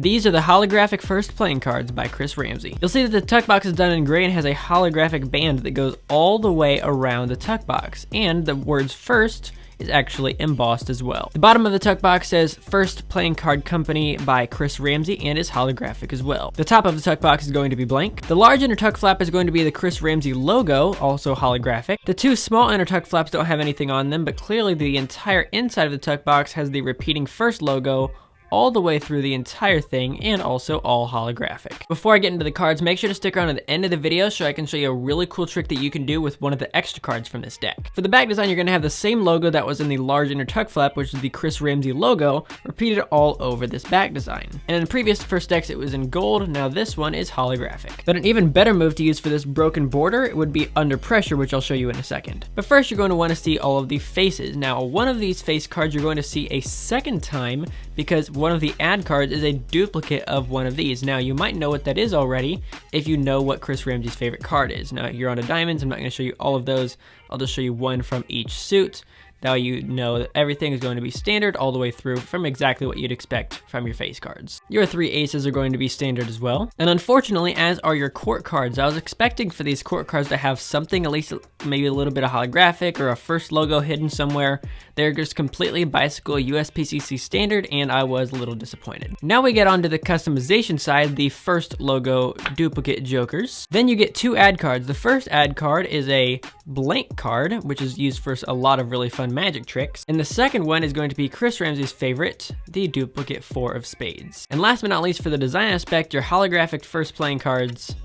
These are the holographic first playing cards by Chris Ramsey. You'll see that the tuck box is done in gray and has a holographic band that goes all the way around the tuck box, and the words first is actually embossed as well. The bottom of the tuck box says First Playing Card Company by Chris Ramsey and is holographic as well. The top of the tuck box is going to be blank. The large inner tuck flap is going to be the Chris Ramsey logo, also holographic. The two small inner tuck flaps don't have anything on them, but clearly the entire inside of the tuck box has the repeating first logo all the way through the entire thing, and also all holographic. Before I get into the cards, make sure to stick around to the end of the video so I can show you a really cool trick that you can do with one of the extra cards from this deck. For the back design, you're gonna have the same logo that was in the large inner tuck flap, which is the Chris Ramsey logo, repeated all over this back design. And in the previous first decks, it was in gold. Now this one is holographic. But an even better move to use for this broken border, it would be Under Pressure, which I'll show you in a second. But first, you're going to want to see all of the faces. Now, one of these face cards you're going to see a second time because one of the ad cards is a duplicate of one of these. Now, you might know what that is already if you know what Chris Ramsey's favorite card is. Now, you're on a diamonds. I'm not going to show you all of those. I'll just show you one from each suit. Now you know that everything is going to be standard all the way through from exactly what you'd expect from your face cards. Your three aces are going to be standard as well. And unfortunately, as are your court cards. I was expecting for these court cards to have something, at least maybe a little bit of holographic or a first logo hidden somewhere. They're just completely Bicycle USPCC standard, and I was a little disappointed. Now we get on to the customization side, the first logo duplicate jokers. Then you get two ad cards. The first ad card is a blank card, which is used for a lot of really fun magic tricks. And the second one is going to be Chris Ramsey's favorite, the duplicate 4 of Spades. And last but not least, for the design aspect, your holographic first playing cards,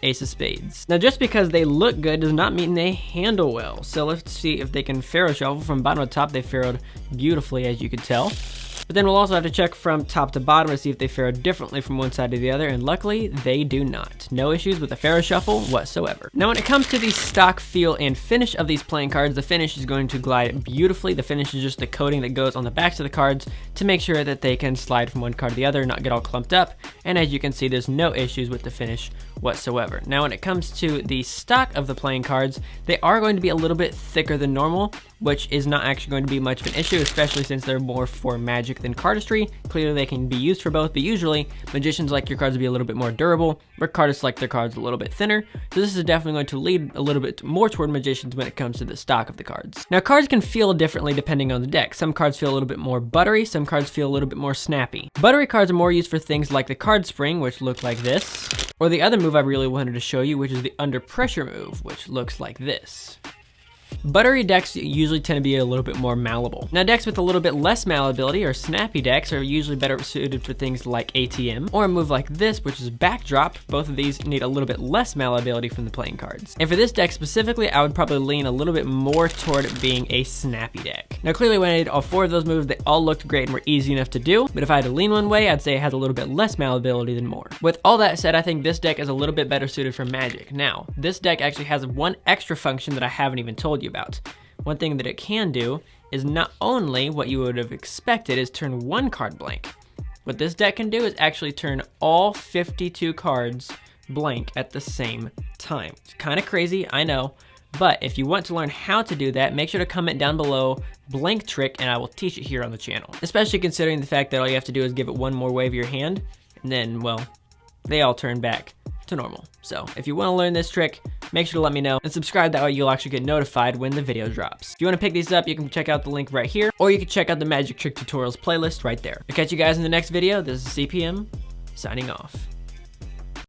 Ace of Spades. Now, just because they look good does not mean they handle well. So let's see if they can Faro shuffle. From bottom to top, they Faroed beautifully, as you could tell. But then we'll also have to check from top to bottom to see if they Faro differently from one side to the other, and luckily, they do not. No issues with the Faro shuffle whatsoever. Now, when it comes to the stock feel and finish of these playing cards, the finish is going to glide beautifully. The finish is just the coating that goes on the backs of the cards to make sure that they can slide from one card to the other, not get all clumped up. And as you can see, there's no issues with the finish whatsoever. Now, when it comes to the stock of the playing cards, they are going to be a little bit thicker than normal, which is not actually going to be much of an issue, especially since they're more for magic than cardistry. Clearly they can be used for both, but usually magicians like your cards to be a little bit more durable, where cardists like their cards a little bit thinner. So this is definitely going to lead a little bit more toward magicians when it comes to the stock of the cards. Now, cards can feel differently depending on the deck. Some cards feel a little bit more buttery, some cards feel a little bit more snappy. Buttery cards are more used for things like the card spring, which look like this, or the other move I really wanted to show you, which is the Under Pressure move, which looks like this. Buttery decks usually tend to be a little bit more malleable. Now, decks with a little bit less malleability or snappy decks are usually better suited for things like ATM or a move like this, which is Backdrop. Both of these need a little bit less malleability from the playing cards. And for this deck specifically, I would probably lean a little bit more toward it being a snappy deck. Now, clearly when I did all 4 of those moves, they all looked great and were easy enough to do, but if I had to lean one way, I'd say it has a little bit less malleability than more. With all that said, I think this deck is a little bit better suited for Magic. Now, this deck actually has one extra function that I haven't even told you about. One thing that it can do is not only what you would have expected is turn one card blank. What this deck can do is actually turn all 52 cards blank at the same time. It's kind of crazy, I know, but if you want to learn how to do that, make sure to comment down below blank trick and I will teach it here on the channel. Especially considering the fact that all you have to do is give it one more wave of your hand and then, well, they all turn back to normal. So if you want to learn this trick, make sure to let me know and subscribe. That way you'll actually get notified when the video drops. If you want to pick these up, you can check out the link right here, or you can check out the magic trick tutorials playlist right there. I'll catch you guys in the next video. This is CPM signing off.